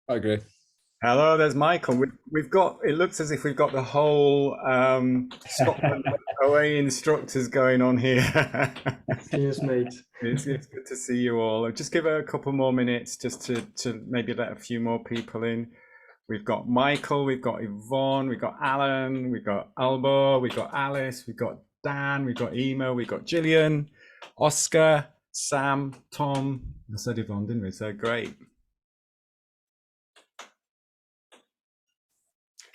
I agree. Hello, there's Michael. We've got, it looks as if we've got the whole Scotland away instructors going on here. Cheers, mate. It's good to see you all. I'll just give it a couple more minutes just to maybe let a few more people in. We've got Michael, we've got Yvonne, we've got Alan, we've got Albo, we've got Alice, we've got Dan, we've got Emo, we've got Gillian, Oscar, Sam, Tom. I said Yvonne, didn't we? So great.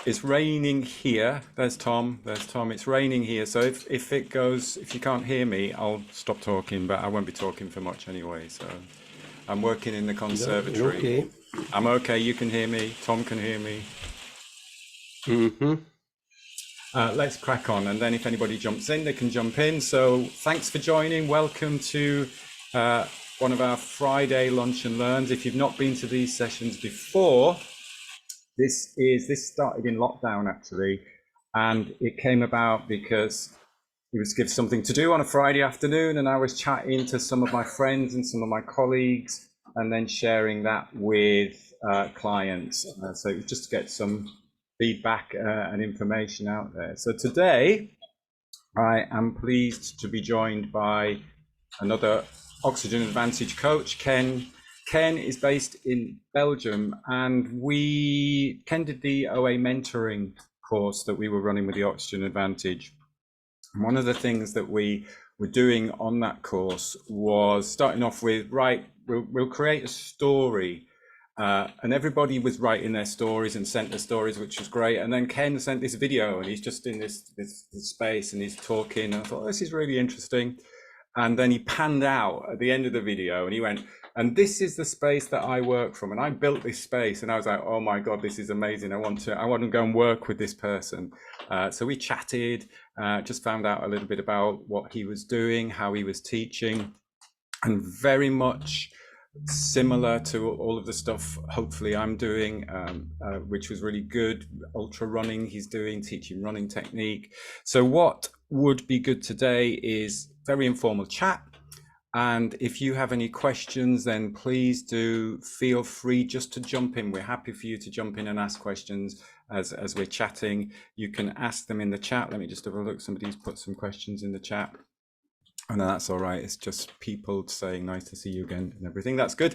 It's raining here. There's Tom. There's Tom. It's raining here. So if it goes, if you can't hear me, I'll stop talking, but I won't be talking for much anyway. So I'm working in the conservatory. Okay. I'm okay. You can hear me. Tom can hear me. Mm-hmm. Let's crack on. And then if anybody jumps in, they can jump in. So thanks for joining. Welcome to one of our Friday lunch and learns. If you've not been to these sessions before, this started in lockdown actually, and it came about because it was give something to do on a Friday afternoon, and I was chatting to some of my friends and some of my colleagues, and then sharing that with clients. So it was just to get some feedback and information out there. So today, I am pleased to be joined by another Oxygen Advantage coach, Ken. Ken is based in Belgium, and Ken did the OA mentoring course that we were running with the Oxygen Advantage. And one of the things that we were doing on that course was starting off with, right, we'll create a story. And everybody was writing their stories and sent their stories, which was great. And then Ken sent this video, and he's just in this space and he's talking. And I thought, oh, this is really interesting. And then he panned out at the end of the video and he went, and this is the space that I work from, and I built this space. And I was like, oh my God, this is amazing. I want to go and work with this person. So we chatted, just found out a little bit about what he was doing, how he was teaching, and very much similar to all of the stuff hopefully I'm doing, which was really good. Ultra running he's doing, teaching running technique. So what would be good today is very informal chat, and if you have any questions, then please do feel free just to jump in. We're happy for you to jump in and ask questions as we're chatting. You can ask them in the chat. Let me just have a look. Somebody's put some questions in the chat. Oh, no, that's all right. It's just people saying nice to see you again and everything. That's good.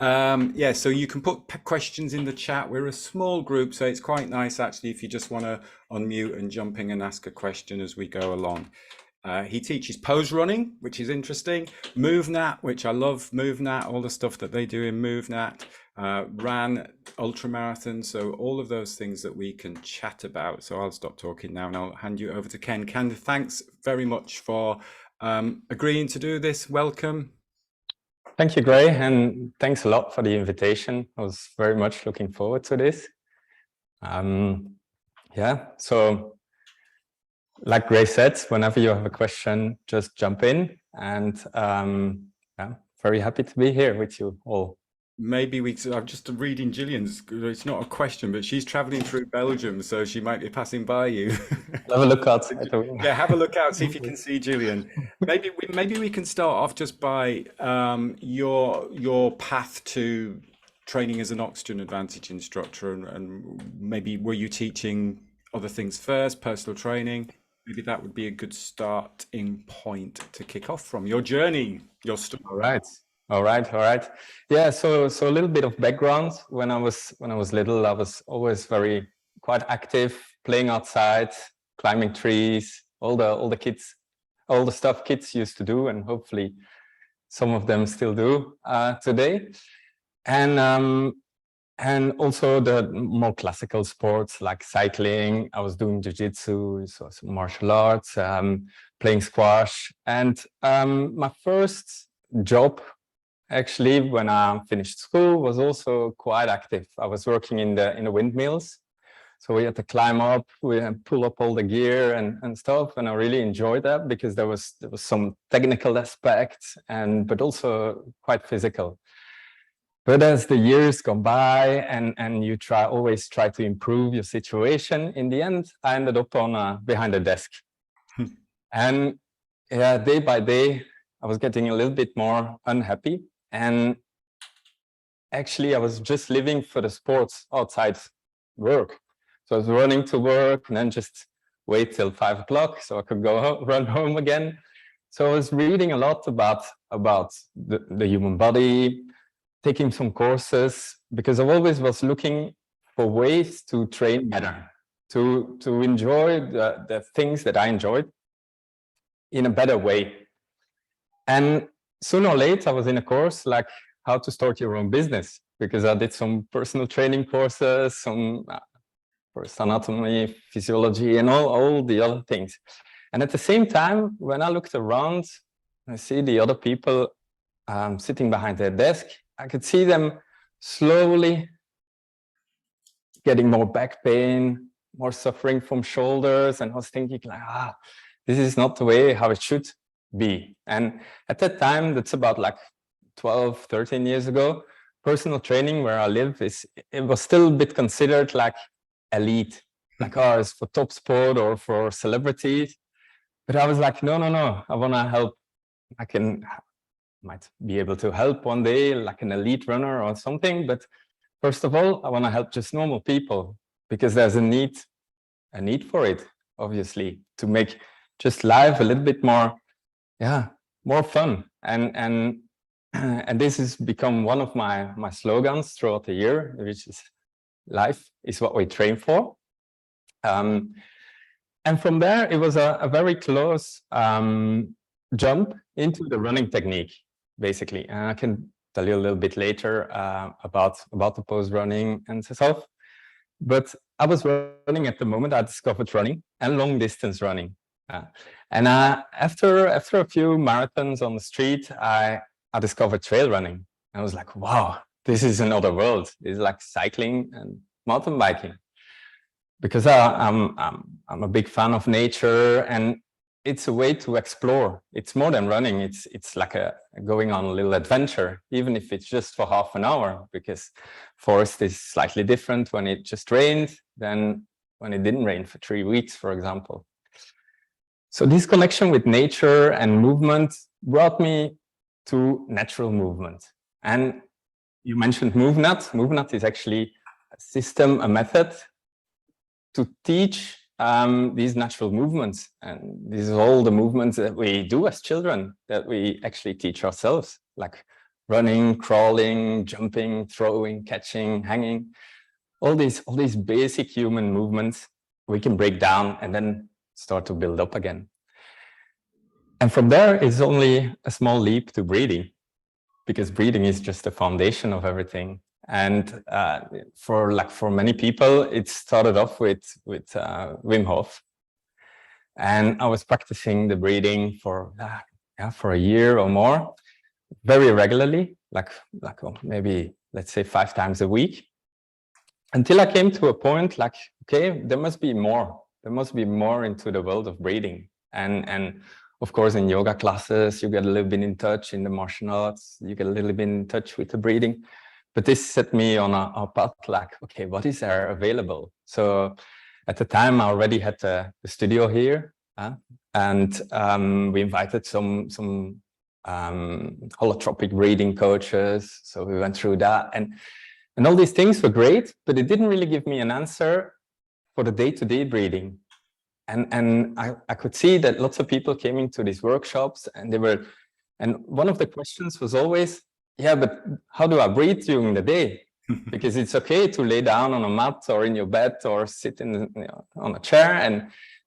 Yeah, so you can put questions in the chat. We're a small group, so it's quite nice actually if you just want to unmute and jump in and ask a question as we go along. He teaches pose running, which is interesting. MovNat, which I love. MovNat, all the stuff that they do in MovNat. Ran ultramarathon, so all of those things that we can chat about. So I'll stop talking now and I'll hand you over to Ken. Ken, thanks very much for agreeing to do this. Welcome. Thank you, Gray, and thanks a lot for the invitation. I was very much looking forward to this. Yeah, so like Gray said, whenever you have a question, just jump in, and yeah, very happy to be here with you all. Maybe I'm just reading Gillian's, it's not a question, but she's traveling through Belgium, so she might be passing by you. Have a look outside. Yeah, have a look out, see if you can see Gillian. Maybe we can start off just by your path to training as an Oxygen Advantage instructor, and maybe were you teaching other things first, personal training? Maybe that would be a good starting point to kick off from your journey, your story. All right. Yeah, so a little bit of background. When I was little, I was always quite active, playing outside, climbing trees, all the stuff kids used to do, and hopefully some of them still do today. And also the more classical sports like cycling. I was doing jiu-jitsu, so some martial arts, playing squash. And my first job, actually, when I finished school, was also quite active. I was working in the windmills. So we had to climb up, we had to pull up all the gear and stuff. And I really enjoyed that because there was some technical aspects, but also quite physical. But as the years go by and you always try to improve your situation, in the end, I ended up behind a desk. And yeah, day by day, I was getting a little bit more unhappy. And actually I was just living for the sports outside work. So I was running to work and then just wait till 5 o'clock so I could go home, run home again. So I was reading a lot about the human body, taking some courses, because I always was looking for ways to train better, to enjoy the things that I enjoyed in a better way. And sooner or later, I was in a course like how to start your own business, because I did some personal training courses, some course anatomy, physiology, and all the other things. And at the same time, when I looked around, I see the other people sitting behind their desk, I could see them slowly getting more back pain, more suffering from shoulders. And I was thinking like, this is not the way how it should be. And at that time, that's about like 12, 13 years ago, personal training where I live, it was still a bit considered like elite, like, oh, it's for top sport or for celebrities. But I was like, no, I want to help. Might be able to help one day, like an elite runner or something. But first of all, I want to help just normal people, because there's a need for it, obviously, to make just life a little bit more, more fun. And this has become one of my slogans throughout the year, which is life is what we train for. And from there, it was a very close jump into the running technique, basically. And I can tell you a little bit later about the pose running and so forth. But I was running at the moment. I discovered running and long distance running. And after a few marathons on the street, I discovered trail running. I was like, wow, this is another world. It's like cycling and mountain biking. Because I'm a big fan of nature, and it's a way to explore. It's more than running. It's like going on a little adventure, even if it's just for half an hour, because forest is slightly different when it just rained than when it didn't rain for 3 weeks, for example. So this connection with nature and movement brought me to natural movement. And you mentioned MovNat. MovNat is actually a system, a method to teach these natural movements. And these are all the movements that we do as children that we actually teach ourselves, like running, crawling, jumping, throwing, catching, hanging. All these basic human movements we can break down and then start to build up again. And from there, it's only a small leap to breathing, because breathing is just the foundation of everything. And for many people, it started off with Wim Hof. And I was practicing the breathing for a year or more, very regularly, like maybe, let's say 5 times a week, until I came to a point like, okay, there must be more. There must be more into the world of breathing. And of course, in yoga classes, you get a little bit in touch. In the martial arts, you get a little bit in touch with the breathing. But this set me on a path like, okay, what is there available? So at the time, I already had the studio here, and we invited some holotropic breathing coaches. So we went through that, and all these things were great, but it didn't really give me an answer for the day-to-day breathing. And I could see that lots of people came into these workshops, and one of the questions was always, yeah, but how do I breathe during the day? Because it's okay to lay down on a mat or in your bed or sit on a chair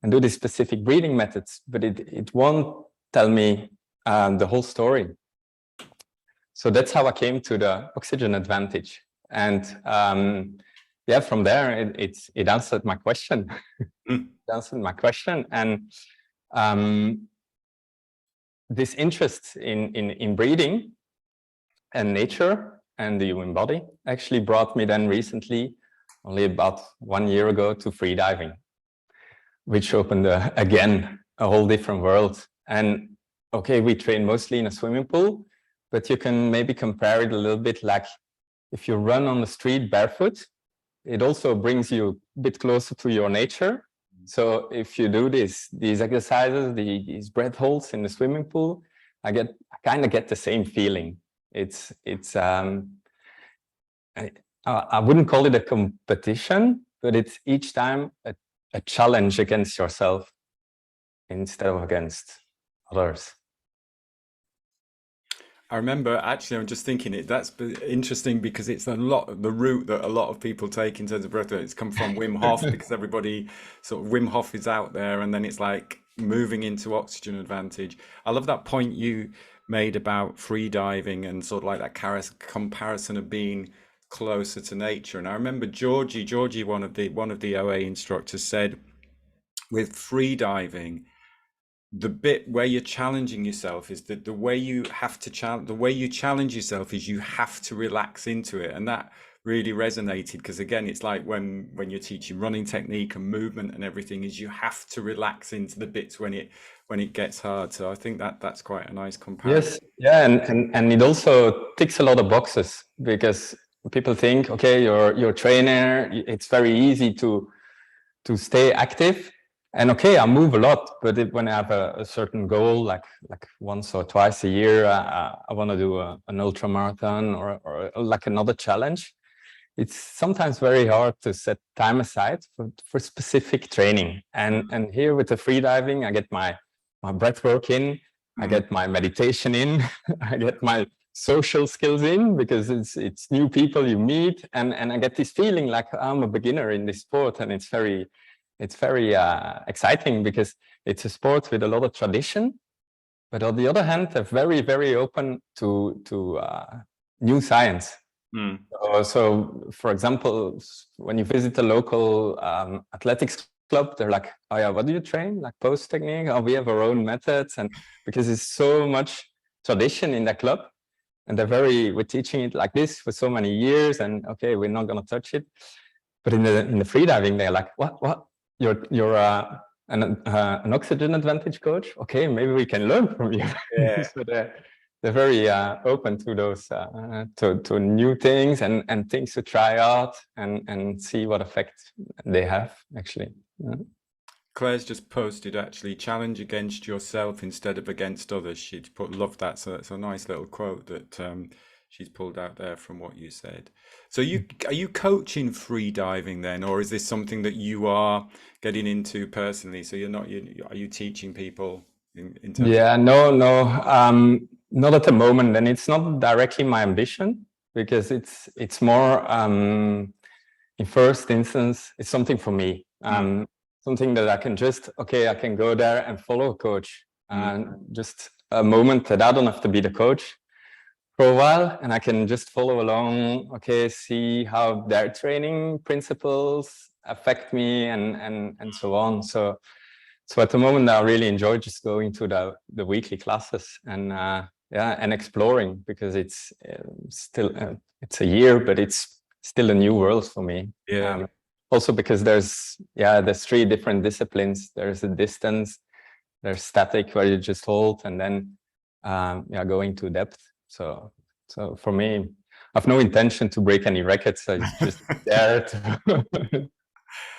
and do these specific breathing methods, but it won't tell me the whole story. So that's how I came to the oxygen advantage. And from there, it answered my question. It answered my question. And this interest in breathing and nature and the human body actually brought me then recently, only about 1 year ago, to freediving, which opened again a whole different world. And okay, we train mostly in a swimming pool, but you can maybe compare it a little bit like if you run on the street barefoot, it also brings you a bit closer to your nature. So if you do these exercises, these breath holds in the swimming pool, I kind of get the same feeling. It's I wouldn't call it a competition, but it's each time a challenge against yourself instead of against others. I remember, actually, I'm just thinking that's interesting because it's the route that a lot of people take in terms of breath. It's come from Wim Hof because everybody sort of Wim Hof is out there, and then it's like moving into oxygen advantage. I love that point you made about free diving and sort of like that comparison of being closer to nature. And I remember Georgie, one of the OA instructors, said with free diving, the bit where you're challenging yourself is that the way you challenge yourself is you have to relax into it. And that really resonated because, again, it's like when you're teaching running technique and movement and everything, is you have to relax into the bits when it gets hard. So I think that's quite a nice comparison. Yes, yeah, and it also ticks a lot of boxes because people think, okay, you're a trainer, it's very easy to stay active. And okay, I move a lot, but when I have a certain goal, like once or twice a year, I want to do an ultra marathon or like another challenge. It's sometimes very hard to set time aside for specific training. And here with the free diving, I get my breath work in, I get my meditation in, I get my social skills in because it's new people you meet, and I get this feeling like I'm a beginner in this sport, and it's very exciting because it's a sport with a lot of tradition, but on the other hand, they're very, very open to new science. So, for example, when you visit a local athletics club, they're like, "Oh yeah, what do you train? Like pose technique? Oh, we have our own methods," and because there's so much tradition in the club, and we're teaching it like this for so many years, and okay, we're not gonna touch it. But in the freediving, they're like, "What? You're an oxygen advantage coach? Okay, maybe we can learn from you." Yeah. So they're very open to those to new things and things to try out and see what effect they have actually. Yeah. Claire's just posted, actually, challenge against yourself instead of against others. She'd love that. So that's a nice little quote that she's pulled out there from what you said. So are you coaching free diving then, or is this something that you are getting into personally? So are you teaching people in terms of... No, not at the moment. And it's not directly my ambition because it's more, in first instance, it's something for me. Something that I can I can go there and follow a coach, and just a moment that I don't have to be the coach for a while, and I can just follow along, see how their training principles affect me and so on. So at the moment, I really enjoy just going to the weekly classes and exploring, because it's still it's a year, but it's still a new world for me. Yeah. Also because there's 3 different disciplines. There's a distance, there's static where you just hold, and then going to depth. So for me, I have no intention to break any records. I just there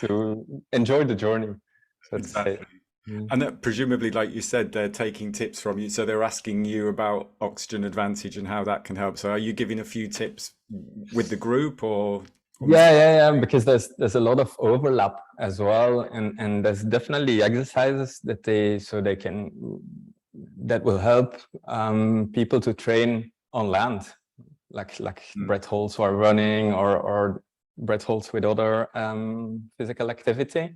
to enjoy the journey. So exactly. And that, presumably, like you said, they're taking tips from you. So they're asking you about oxygen advantage and how that can help. So are you giving a few tips with the group, or? Yeah, because there's a lot of overlap as well, and there's definitely exercises that will help people to train on land, like breath holds while running or breath holds with other physical activity.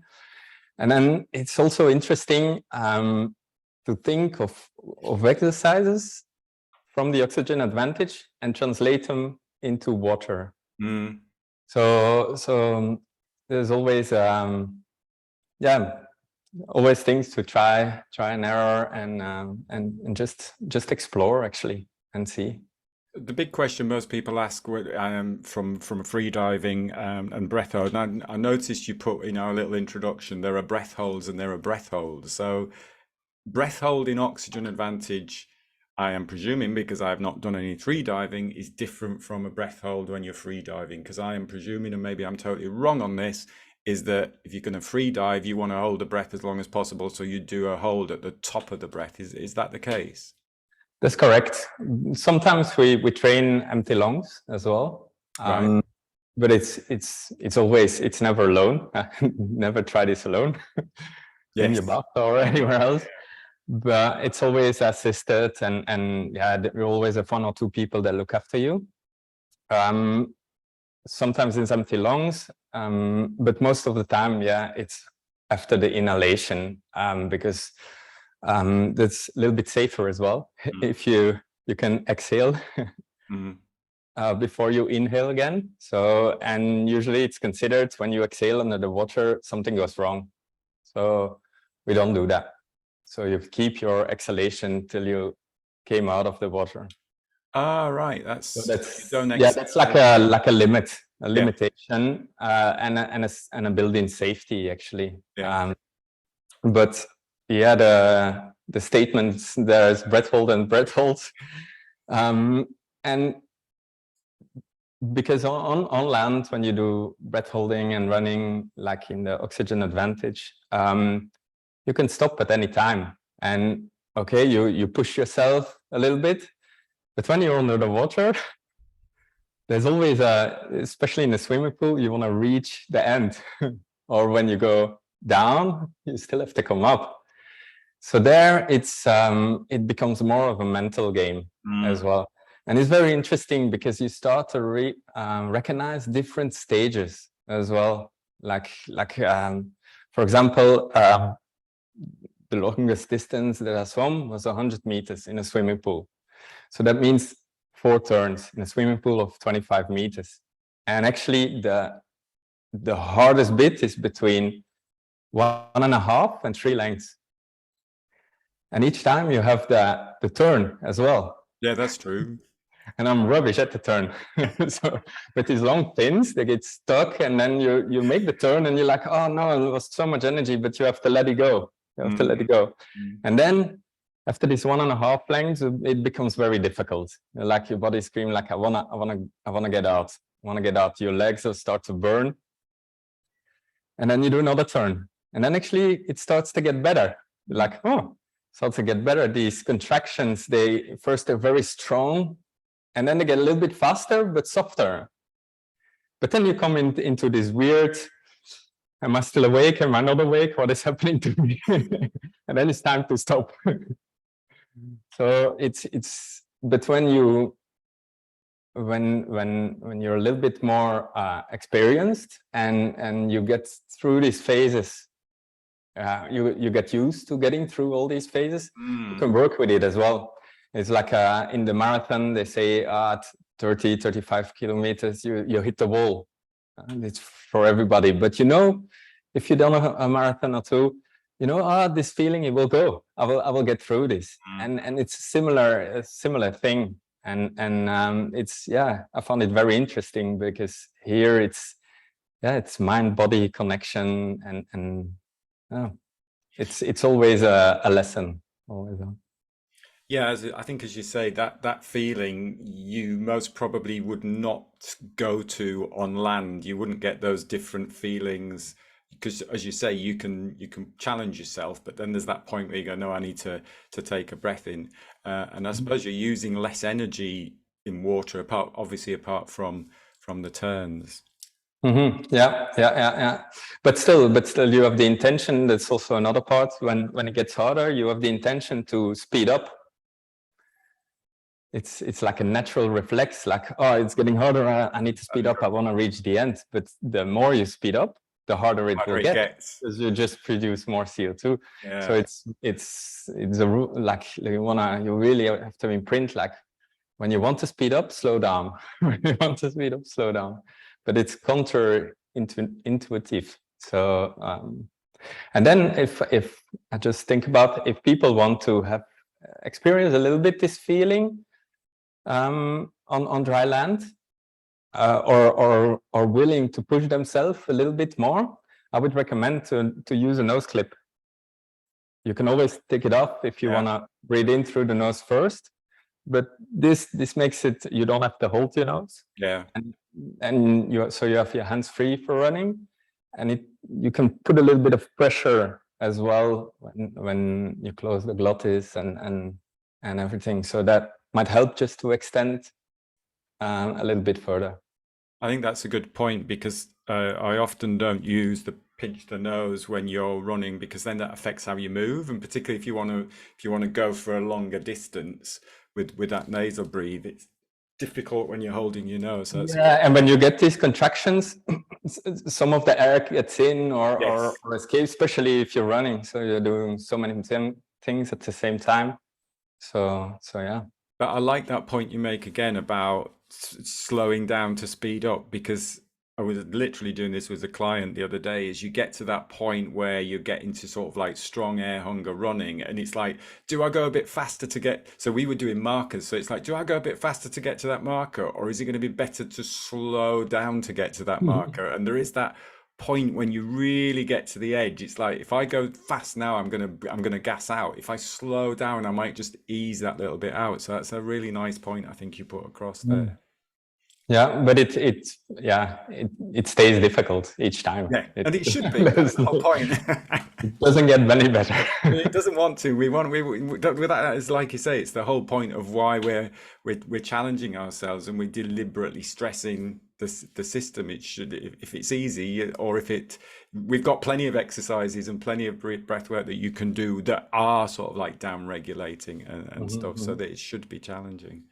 And then it's also interesting to think of exercises from the oxygen advantage and translate them into water. So there's always always things to try and error and just explore actually and see. The big question most people ask from free diving and breath hold, and I noticed you put in our little introduction, there are breath holds and there are breath holds. So breath hold in oxygen advantage, I am presuming, because I have not done any free diving, is different from a breath hold when you're free diving, because I am presuming, and maybe I'm totally wrong on this, is that if you're going to free dive, you want to hold the breath as long as possible, so you do a hold at the top of the breath. Is that the case? That's correct. Sometimes we train empty lungs as well. Right. but it's always, it's never alone. Never try this alone in your bath or anywhere else. But it's always assisted, and yeah, you always have 1 or 2 people that look after you. Sometimes it's empty lungs, but most of the time, yeah, it's after the inhalation, because that's a little bit safer as well. If you can exhale before you inhale again. So, and usually it's considered when you exhale under the water, something goes wrong. So we don't do that. So you keep your exhalation till you came out of the water. Ah, right. That's so that's like a limit, a limitation, and a built-in safety actually. But yeah, the statements, there's breath hold and breath hold, and because on land, when you do breath holding and running, like in the oxygen advantage, you can stop at any time. And okay, you push yourself a little bit, but when you're under the water, there's always especially in the swimming pool, you want to reach the end. Or when you go down, you still have to come up. So there, it becomes more of a mental game as well. And it's very interesting because you start to recognize different stages as well. Like for example, the longest distance that I swam was 100 meters in a swimming pool. So that means 4 turns in a swimming pool of 25 meters. And actually, the hardest bit is between 1.5 and 3 lengths. And each time you have the turn as well. Yeah, that's true. And I'm rubbish at the turn. So with these long pins, they get stuck, and then you make the turn and you're like, oh no, it was so much energy, but you have to let it go. You have to let it go. And then after this 1.5 lengths, it becomes very difficult. Like your body scream like, I wanna get out. I wanna get out. Your legs will start to burn. And then you do another turn. And then actually it starts to get better. You're like, oh, it starts to get better. These contractions, they're very strong. And then they get a little bit faster, but softer. But then you come into this weird, am I still awake? Am I not awake? What is happening to me? And then it's time to stop. So but when you're a little bit more experienced and you get through these phases, you get used to getting through all these phases, you can work with it as well. It's like in the marathon, they say at 30, 35 kilometers, you hit the wall. And it's for everybody. But you know, if you've done a marathon or two, you know, this feeling, it will go. I will get through this. And it's a similar thing. And it's, yeah, I found it very interesting because here it's mind-body connection, and it's always a lesson. Always. Yeah, I think, as you say, that feeling you most probably would not go to on land. You wouldn't get those different feelings because, as you say, you can challenge yourself, but then there's that point where you go, no, I need to take a breath in, and I suppose you're using less energy in water, apart from the turns. Yeah. But still, you have the intention. That's also another part. When it gets harder, you have the intention to speed up. It's like a natural reflex, like, oh, it's getting harder, I need to speed up, I want to reach the end. But the more you speed up, the harder it will get, because you just produce more CO2. So it's a like you really have to imprint, like, when you want to speed up, slow down. When you want to speed up, slow down. But it's counterintuitive. So and then if I just think about, if people want to have experience a little bit this feeling on dry land, or willing to push themselves a little bit more, I would recommend to use a nose clip. You can always take it off if you want to breathe in through the nose first, but this makes it, you don't have to hold your nose. And you have your hands free for running, and you can put a little bit of pressure as well when you close the glottis and everything. So that might help just to extend a little bit further. I think that's a good point, because I often don't use the pinch the nose when you're running, because then that affects how you move, and particularly if you want to go for a longer distance with that nasal breathe, it's difficult when you're holding your nose. So that's Yeah, and when you get these contractions, some of the air gets in yes. or escapes, especially if you're running. So you're doing so many things at the same time. So yeah. But I like that point you make again about slowing down to speed up, because I was literally doing this with a client the other day. Is you get to that point where you're getting to sort of like strong air hunger running, and it's like, do I go a bit faster to get? So we were doing markers. So it's like, do I go a bit faster to get to that marker, or is it going to be better to slow down to get to that marker? And there is that point when you really get to the edge. It's like, if I go fast now, I'm gonna gas out. If I slow down, I might just ease that little bit out. So that's a really nice point I think you put across there. Yeah, but it stays difficult each time. Yeah, and it should be. That's the whole point. It doesn't get any better. It doesn't want to. We with that, is like you say, it's the whole point of why we're challenging ourselves, and we're deliberately stressing the system. It should, if it's easy, or if we've got plenty of exercises and plenty of breath work that you can do that are sort of like down regulating and stuff, so that it should be challenging.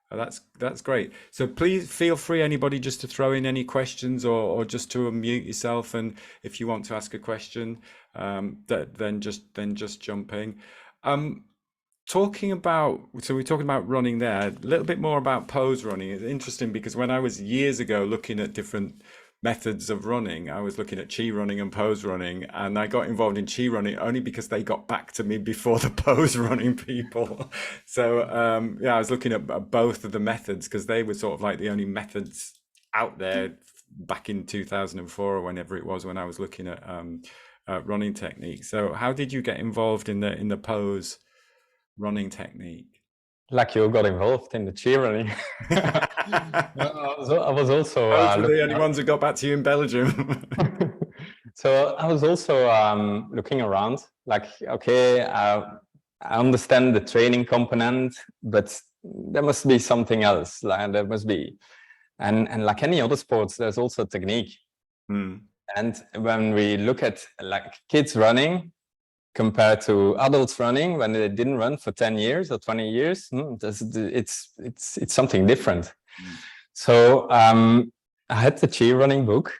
That's great. So please feel free, anybody, just to throw in any questions, or just to unmute yourself, and if you want to ask a question, then just jump in. Talking about, so we're talking about running there, a little bit more about pose running. It's interesting because when I was years ago looking at different methods of running, I was looking at chi running and pose running, and I got involved in chi running only because they got back to me before the pose running people. So yeah, I was looking at both of the methods because they were sort of like the only methods out there back in 2004 or whenever it was, when I was looking at running techniques. So how did you get involved in the pose running technique? Like you got involved in the chi running. I was also those were the only ones who got back to you in Belgium. So I was also looking around, like, okay, I understand the training component, but there must be something else. Like there must be, and like any other sports, there's also technique. And when we look at like kids running compared to adults running when they didn't run for 10 years or 20 years, it's something different. So I had the chi running book.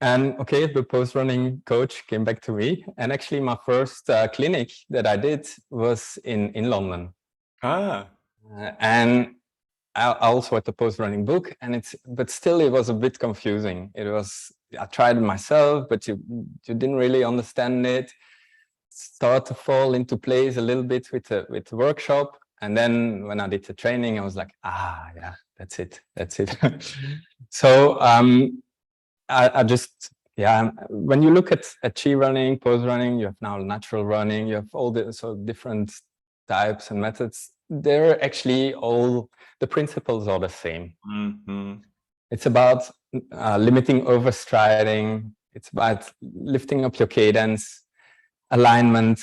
And okay, the post running coach came back to me, and actually my first clinic that I did was in London. And I also had the post running book, and but still it was a bit confusing. I tried it myself, but you didn't really understand it. Start to fall into place a little bit with the workshop, and then when I did the training, I was like, yeah, that's it. So I just, yeah, when you look at chi running, pose running, you have now natural running, you have all the different types and methods. They're actually all, the principles are the same. It's about limiting overstriding. It's about lifting up your cadence, alignment,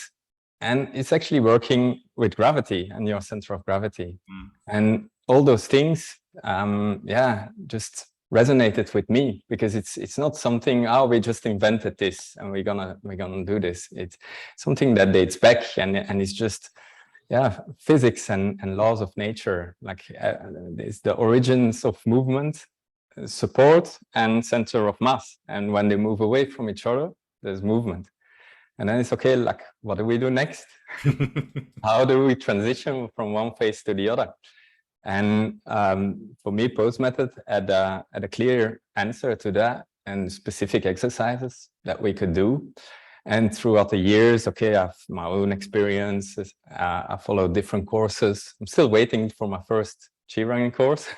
and it's actually working with gravity and your center of gravity. And all those things, yeah, just resonated with me, because it's not something, we just invented this and we're gonna do this. It's something that dates back, and it's just, yeah, physics and laws of nature. Like it's the origins of movement, support and center of mass, and when they move away from each other, there's movement. And then it's okay, like, what do we do next? How do we transition from one phase to the other? And for me, pose method had a clear answer to that, and specific exercises that we could do. And throughout the years, okay, I have my own experiences. I followed different courses. I'm still waiting for my first chi running course.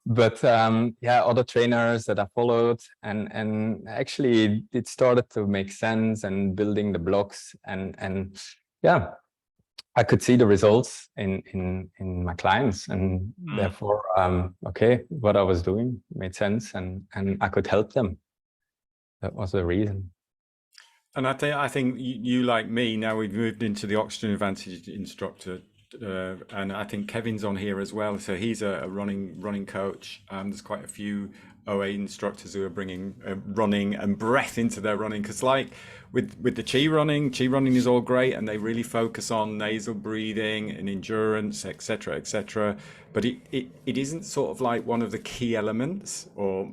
But yeah, other trainers that I followed, and actually it started to make sense, and building the blocks, and yeah, I could see the results in my clients, and therefore, okay, what I was doing made sense, and I could help them. That was the reason. And I think you like me, now we've moved into the Oxygen Advantage instructor and I think Kevin's on here as well. So he's a running coach. There's quite a few OA instructors who are bringing running and breath into their running, because like with the chi running is all great, and they really focus on nasal breathing and endurance, etc., etc. But it isn't sort of like one of the key elements, or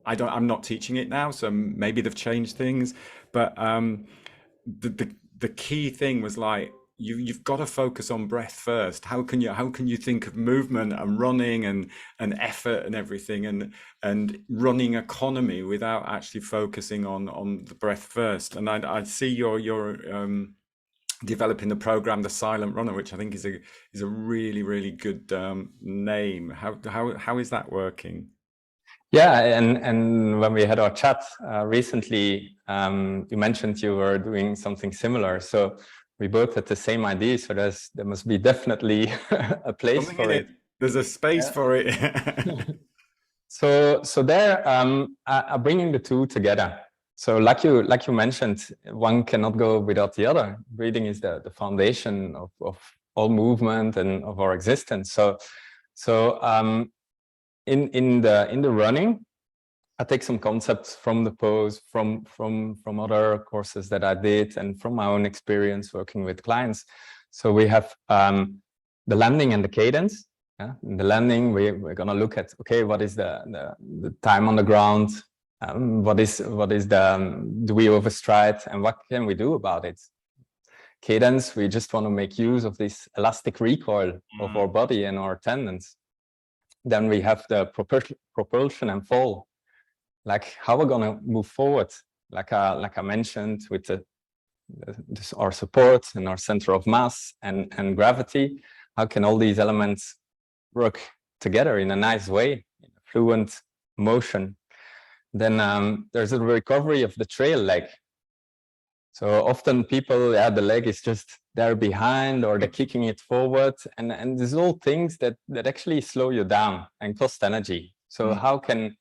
I'm not teaching it now, so maybe they've changed things. But the key thing was like, you've got to focus on breath first. How can you think of movement and running and effort and everything and running economy without actually focusing on the breath first? And I see you're developing the program, the Silent Runner, which I think is a really good name. How is that working? Yeah, and when we had our chat recently, you mentioned you were doing something similar. So we both had the same idea. So there must be definitely a place for it. There's a space for it. So there, I'm bringing the two together. So like you mentioned, one cannot go without the other. Breathing is the foundation of all movement and of our existence. So in the running, I take some concepts from the pose, from other courses that I did, and from my own experience working with clients. So we have the landing and the cadence. Yeah? In the landing, we're gonna look at, okay, what is the time on the ground? What is the do we overstride, and what can we do about it? Cadence, we just want to make use of this elastic recoil of our body and our tendons. Then we have the propulsion and fall, like how we're gonna move forward. Like I mentioned, with our support and our center of mass and gravity, how can all these elements work together in a nice way, in a fluent motion? Then there's a recovery of the trail leg. So often people, the leg is just there behind, or they're kicking it forward, and these all things that actually slow you down and cost energy. So how can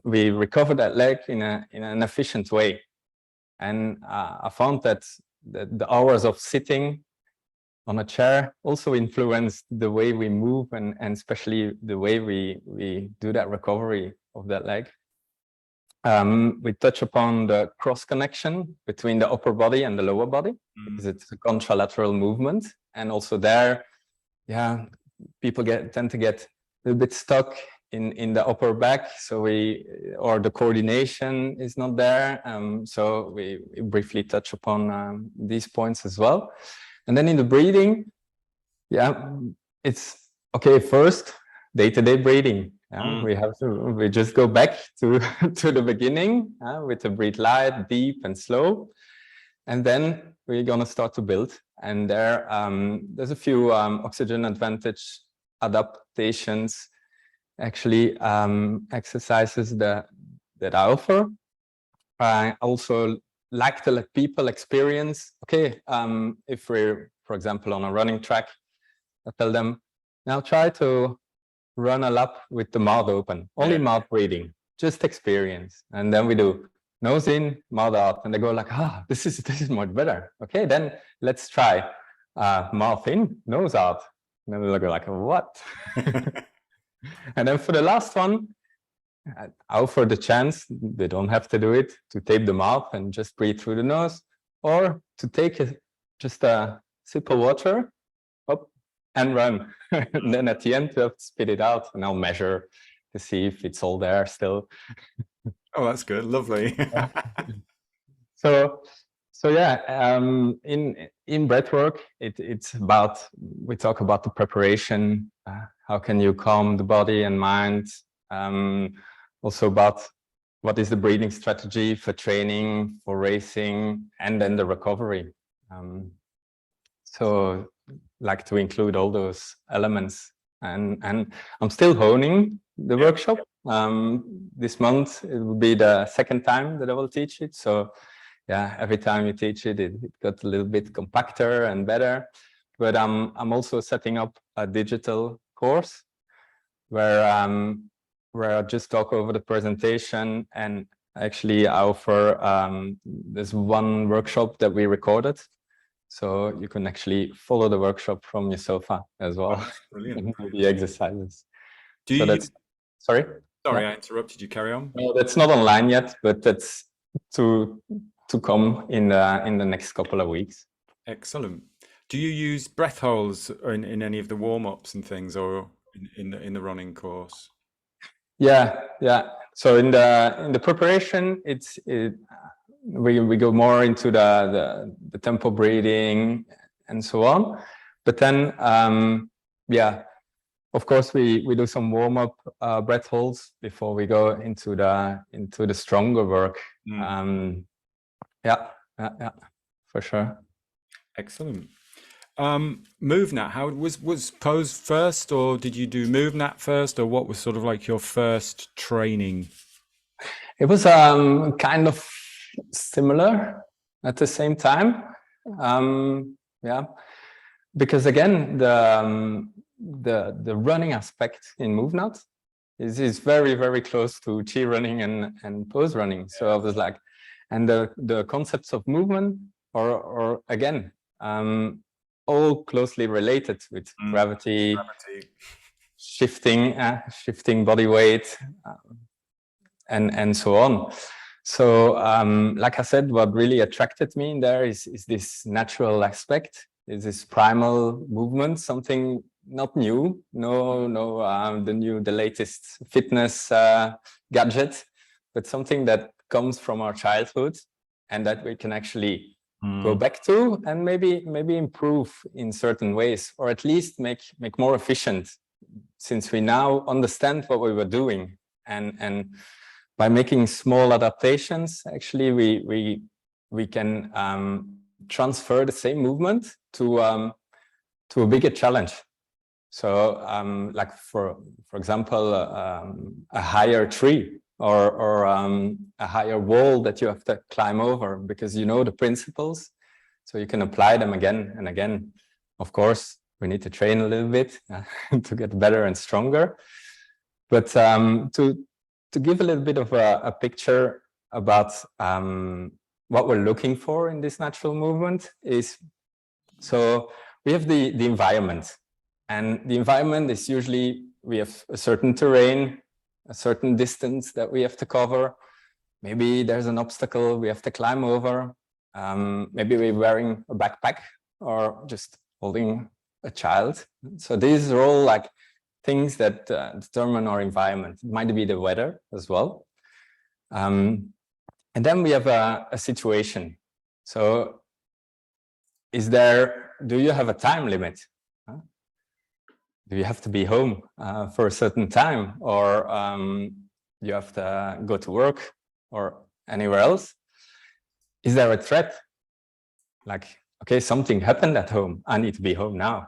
we recover that leg in an efficient way? And I found that the hours of sitting on a chair also influence the way we move, and especially the way we do that recovery of that leg. We touch upon the cross connection between the upper body and the lower body, because it's a contralateral movement. And also there, people tend to get a little bit stuck in the upper back, so or the coordination is not there. So we briefly touch upon these points as well. And then in the breathing, it's okay. First, day-to-day breathing. We just go back to the beginning with the breathe light, deep and slow, and then we're gonna start to build. And there's a few oxygen advantage adaptations, actually exercises that I offer. I also like to let people experience. Okay, if we're, for example, on a running track, I tell them, now try to run a lap with the mouth open, only mouth breathing, just experience. And then we do nose in, mouth out, and they go like, this is much better. Okay, then let's try mouth in, nose out. And then they go like, what? And then for the last one, I offer the chance, they don't have to do it, to tape the mouth and just breathe through the nose, or to take just a sip of water, up and run. And then at the end, you have to spit it out, and I'll measure to see if it's all there still. Oh, that's good. Lovely. So yeah, in breathwork, it's about, we talk about the preparation, how can you calm the body and mind, also about what is the breathing strategy for training, for racing, and then the recovery. So like to include all those elements, and I'm still honing the workshop. This month it will be the second time that I will teach it. So yeah, every time you teach it, it got a little bit compacter and better. But I'm also setting up a digital course where I just talk over the presentation, and actually I offer this one workshop that we recorded So you can actually follow the workshop from your sofa as well. Oh, that's brilliant. And do the exercises. Do So you, that's, sorry? sorry, Yeah. I interrupted you. Carry on. No, that's not online yet, but that's to come in the next couple of weeks. Excellent. Do you use breath holds in any of the warm-ups and things, or in the running course? Yeah. So in the preparation, we go more into the tempo breathing and so on. But then, of course, we do some warm-up breath holds before we go into the stronger work. Yeah, for sure. Excellent. MovNat, how was pose first, or did you do MovNat first, or what was sort of like your first training? It was kind of similar at the same time. Because again, the running aspect in MovNat is very, very close to chi running and pose running. So I was like, and the concepts of movement or again, all closely related with gravity, shifting body weight, and so on. So like I said, what really attracted me in there is this natural aspect, is this primal movement, something not new, the latest fitness gadget, but something that comes from our childhood and that we can actually go back to and maybe improve in certain ways, or at least make more efficient, since we now understand what we were doing, and by making small adaptations, actually we can transfer the same movement to a bigger challenge. So like for example, a higher tree or a higher wall that you have to climb over, because you know the principles, so you can apply them again and again. Of course, we need to train a little bit to get better and stronger. But to give a little bit of a picture about what we're looking for in this natural movement is, so we have the environment, and the environment is usually, we have a certain terrain, a certain distance that we have to cover. Maybe there's an obstacle we have to climb over. Maybe we're wearing a backpack or just holding a child. So these are all like things that determine our environment. It might be the weather as well. And then we have a situation. So do you have a time limit? Do you have to be home for a certain time, or you have to go to work or anywhere else? Is there a threat? Like, okay, something happened at home, I need to be home now.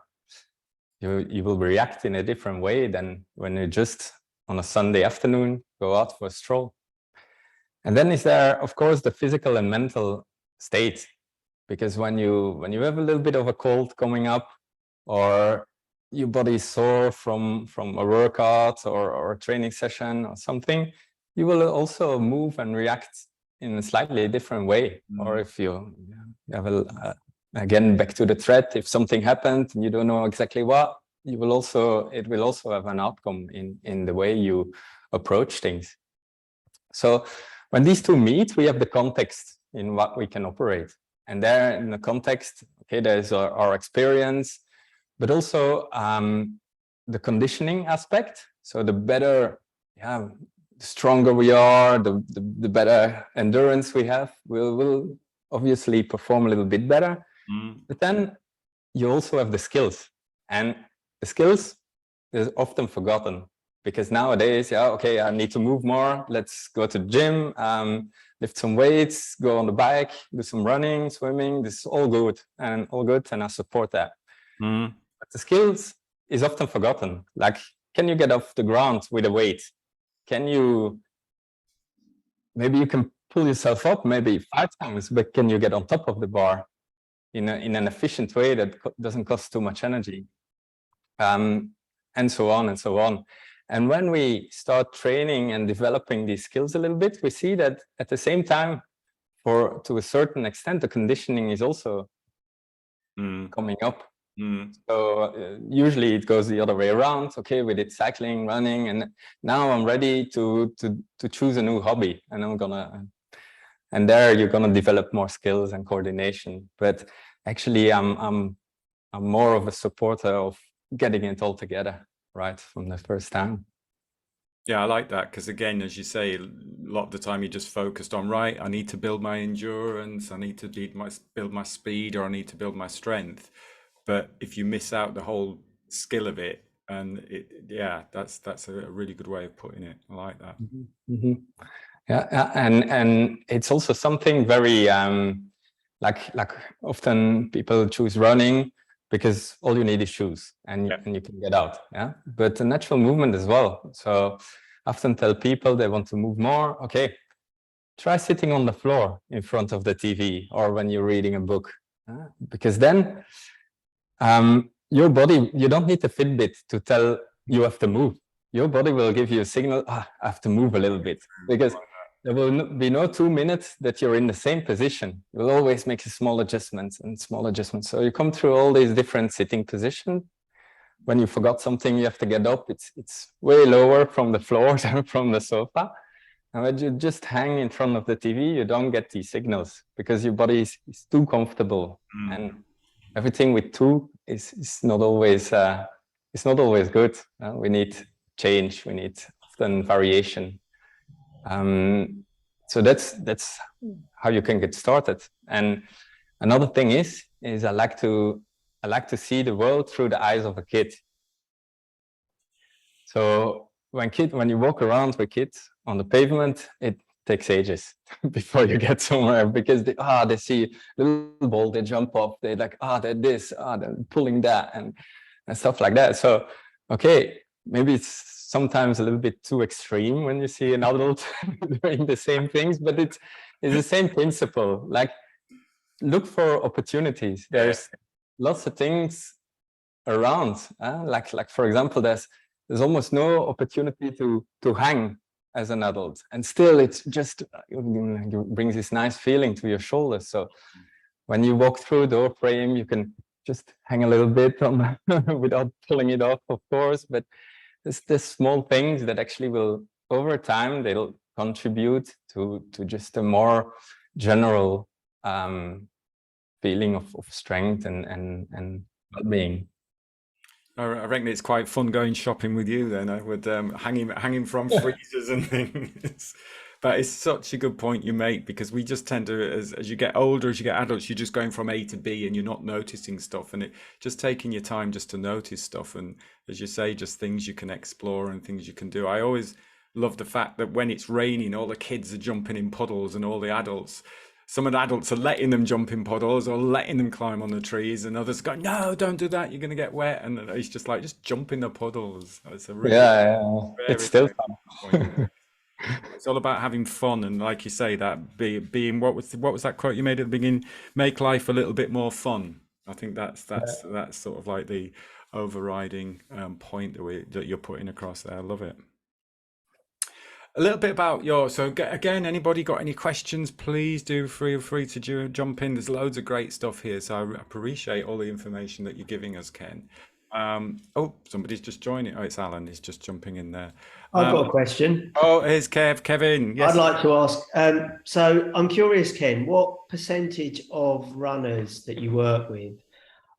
You will react in a different way than when you just on a Sunday afternoon go out for a stroll. And then is there, of course, the physical and mental state, because when you have a little bit of a cold coming up, or your body is sore from a workout or a training session or something, you will also move and react in a slightly different way. Or if you have again, back to the threat, if something happened and you don't know exactly what, it will also have an outcome in the way you approach things. So when these two meet, we have the context in what we can operate. And there in the context, okay, there's our experience, but also the conditioning aspect. So the better, the stronger we are, the better endurance we have, we'll obviously perform a little bit better. But then you also have the skills, and the skills is often forgotten, because nowadays, okay, I need to move more. Let's go to the gym, lift some weights, go on the bike, do some running, swimming. This is all good, and I support that. But the skills is often forgotten. Like, can you get off the ground with a weight? Maybe you can pull yourself up maybe 5 times, but can you get on top of the bar in an efficient way that doesn't cost too much energy? And so on and so on. And when we start training and developing these skills a little bit, we see that at the same time, to a certain extent, the conditioning is also coming up. Mm. So usually it goes the other way around. Okay, we did cycling, running, and now I'm ready to choose a new hobby, and and there you're gonna develop more skills and coordination. But actually, I'm more of a supporter of getting it all together right from the first time. Yeah, I like that because again, as you say, a lot of the time you're just focused on, right, I need to build my endurance, I need to build my speed, or I need to build my strength. But if you miss out the whole skill of it, and yeah, that's a really good way of putting it. I like that. Mm-hmm. Yeah, and it's also something very like often people choose running because all you need is shoes and you can get out. Yeah, but the natural movement as well. So I often tell people they want to move more. Okay, try sitting on the floor in front of the TV or when you're reading a book, because then your body, you don't need the Fitbit to tell you have to move. Your body will give you a signal, I have to move a little bit, because there will be no 2 minutes that you're in the same position. You'll always make a small adjustments and small adjustments. So you come through all these different sitting positions. When you forgot something, you have to get up. It's way lower from the floor than from the sofa. And when you just hang in front of the TV, you don't get these signals because your body is too comfortable. And everything with two is not always good. We need change. We need often variation. So that's how you can get started. And another thing is I like to see the world through the eyes of a kid. So when you walk around with kids on the pavement, it takes ages before you get somewhere, because they see a little ball, they jump off, they're like, they're this, they're pulling that and stuff like that. So, okay, maybe it's sometimes a little bit too extreme when you see an adult doing the same things, but it's the same principle. Like, look for opportunities. There's lots of things around. Like for example, there's almost no opportunity to hang as an adult, and still it's just brings this nice feeling to your shoulders. So when you walk through the door frame, you can just hang a little bit on without pulling it off, of course, but there's small things that actually will, over time, they'll contribute to just a more general feeling of strength and well-being. I reckon it's quite fun going shopping with you then, with hanging from freezers and things. But it's such a good point you make, because we just tend to, as you get older, as you get adults, you're just going from A to B and you're not noticing stuff, and it just taking your time just to notice stuff. And as you say, just things you can explore and things you can do. I always love the fact that when it's raining, all the kids are jumping in puddles, and all the adults, some of the adults are letting them jump in puddles or letting them climb on the trees, and others go, no, don't do that, you're going to get wet. And it's just like, just jump in the puddles. It's a really it's still fun. It's all about having fun, and like you say, that being what was that quote you made at the beginning? Make life a little bit more fun. I think that's sort of like the overriding point that you're putting across there. I love it. A little bit about again, anybody got any questions, please do feel free to jump in. There's loads of great stuff here, so I appreciate all the information that you're giving us, Ken. Oh, somebody's just joining. Oh, it's Alan, he's just jumping in there. I've got a question. Oh, here's Kevin. Yes. I'd like to ask, so I'm curious, Ken, what percentage of runners that you work with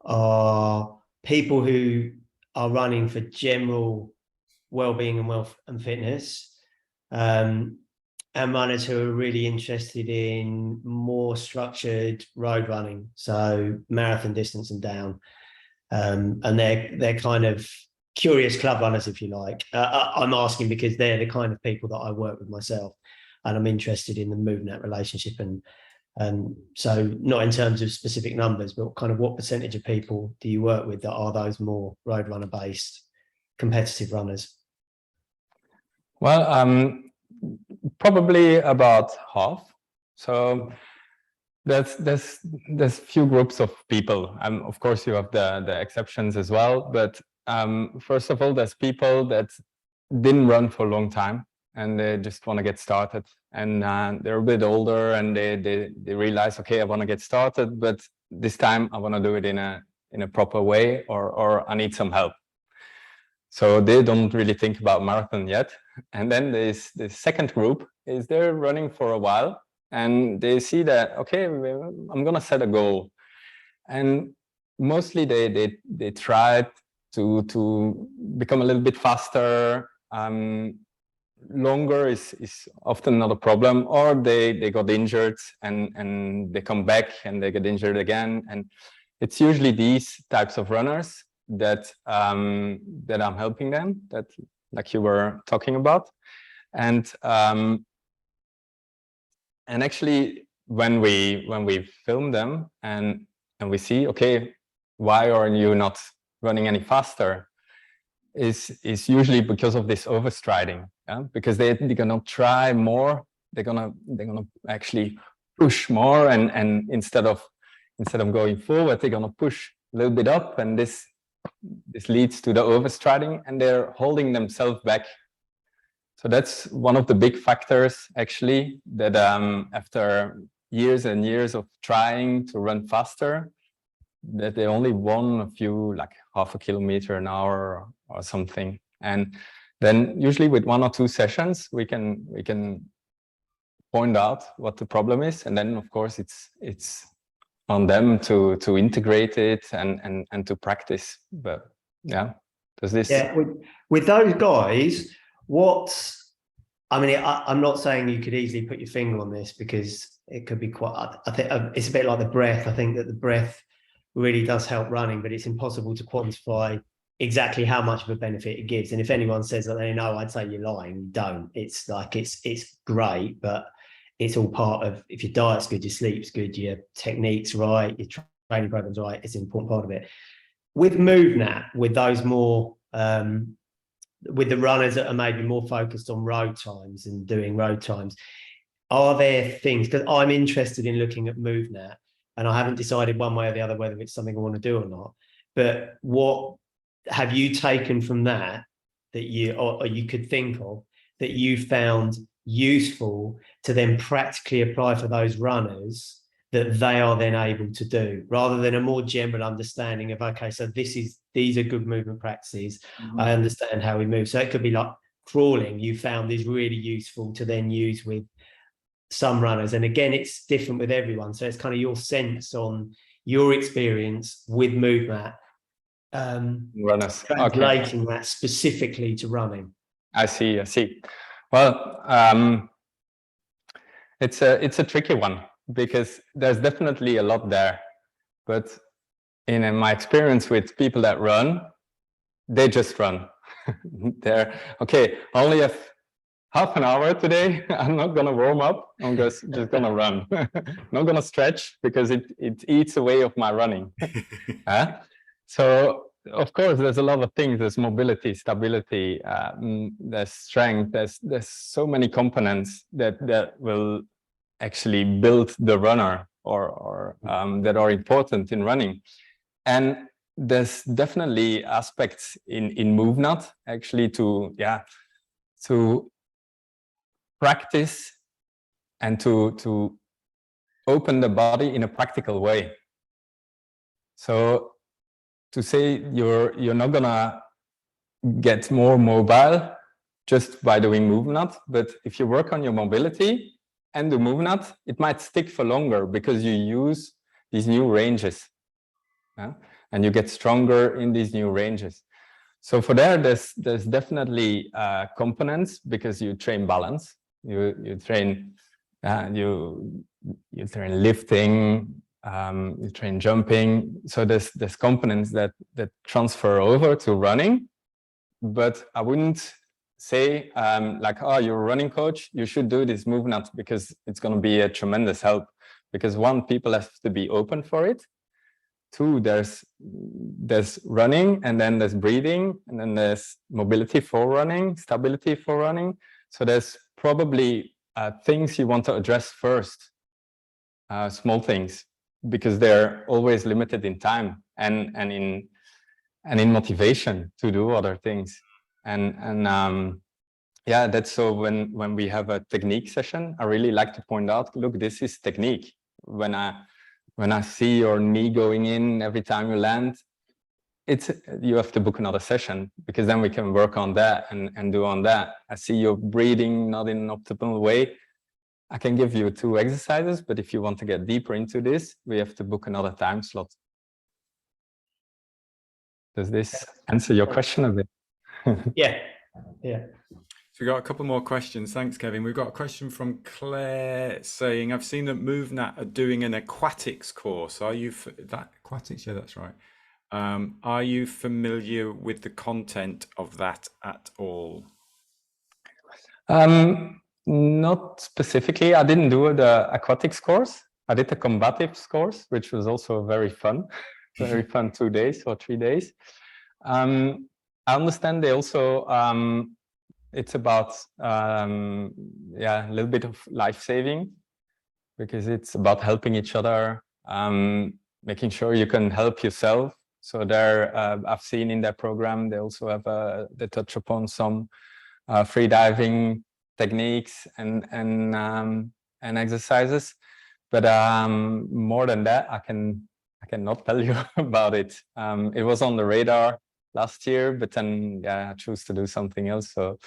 are people who are running for general well-being and fitness, and runners who are really interested in more structured road running, so marathon distance and down, and they're kind of curious club runners, if you like. I'm asking because they're the kind of people that I work with myself, and I'm interested in the MovNat relationship, and so not in terms of specific numbers, but kind of what percentage of people do you work with that are those more road runner based competitive runners? Well, probably about half. So there's few groups of people. Of course, you have the exceptions as well. But first of all, there's people that didn't run for a long time and they just want to get started. And they're a bit older and they realize, okay, I want to get started, but this time I want to do it in a proper way, or I need some help. So they don't really think about marathon yet. And then there's the second group is they're running for a while and they see that, okay, I'm going to set a goal. And mostly they try to become a little bit faster. Longer is often not a problem, or they got injured and they come back and they get injured again. And it's usually these types of runners that that I'm helping them, that like you were talking about. And actually when we film them and we see, okay, why are you not running any faster, is usually because of this overstriding. Yeah? Because they're gonna try more, they're gonna actually push more, and instead of going forward, they're gonna push a little bit up, and this leads to the overstriding, and they're holding themselves back. So that's one of the big factors, actually, that after years and years of trying to run faster, that they only won a few, like half a kilometer an hour or something. And then usually with 1 or 2 sessions, we can point out what the problem is, and then of course it's on them to integrate it and to practice. But yeah, does this? Yeah, with those guys, I mean, I'm not saying you could easily put your finger on this, because it could be quite, I think it's a bit like the breath. I think that the breath really does help running, but it's impossible to quantify exactly how much of a benefit it gives. And if anyone says that they know, I'd say you're lying. You don't. It's like, it's great, but it's all part of, if your diet's good, your sleep's good, your technique's right, your training program's right, it's an important part of it. With MovNat, with those more, with the runners that are maybe more focused on road times and doing road times, are there things, because I'm interested in looking at MovNat, and I haven't decided one way or the other whether it's something I want to do or not, but what have you taken from that you, or you could think of, that you found useful to then practically apply for those runners, that they are then able to do, rather than a more general understanding of, okay, so these are good movement practices. Mm-hmm. I understand how we move. So it could be like crawling, you found is really useful to then use with some runners. And again, it's different with everyone. So it's kind of your sense on your experience with MovNat, runners, translating that specifically to running. I see. Well, it's a tricky one, because there's definitely a lot there, but in my experience with people that run, they just run. They're okay, I only have half an hour today, I'm not gonna warm up, I'm just gonna run. Not gonna stretch, because it eats away of my running. So of course there's a lot of things, there's mobility, stability, there's strength, there's so many components that will actually build the runner, or that are important in running. And there's definitely aspects in MovNat actually to practice and to open the body in a practical way. So to say you're not gonna get more mobile just by doing MovNat, but if you work on your mobility and do MovNat, it might stick for longer, because you use these new ranges, and you get stronger in these new ranges. So for there's definitely components, because you train balance, you train you train lifting, you train jumping. So there's components that transfer over to running, but I wouldn't say like, oh, you're a running coach, you should do this MovNat, because it's going to be a tremendous help. Because one, people have to be open for it. Two, there's running, and then there's breathing, and then there's mobility for running, stability for running. So there's probably things you want to address first, small things, because they're always limited in time and in motivation to do other things. And yeah, that's so when we have a technique session, I really like to point out, look, this is technique. When when I see your knee going in every time you land, you have to book another session, because then we can work on that and do on that. I see you're breathing not in an optimal way. I can give you 2 exercises, but if you want to get deeper into this, we have to book another time slot. Does this answer your question a bit? Yeah, yeah. So we've got a couple more questions. Thanks, Kevin. We've got a question from Claire saying, I've seen that MovNat are doing an aquatics course. Are you, that aquatics? Yeah, that's right. Are you familiar with the content of that at all? Not specifically. I didn't do the aquatics course. I did the combatives course, which was also very fun. Very fun 2 days or 3 days. I understand they also, it's about, yeah, a little bit of life saving, because it's about helping each other, making sure you can help yourself. So there, I've seen in their program, they also have, they touch upon some freediving techniques and exercises. But more than that, I cannot tell you about it. It was on the radar last year, but then yeah, I chose to do something else. So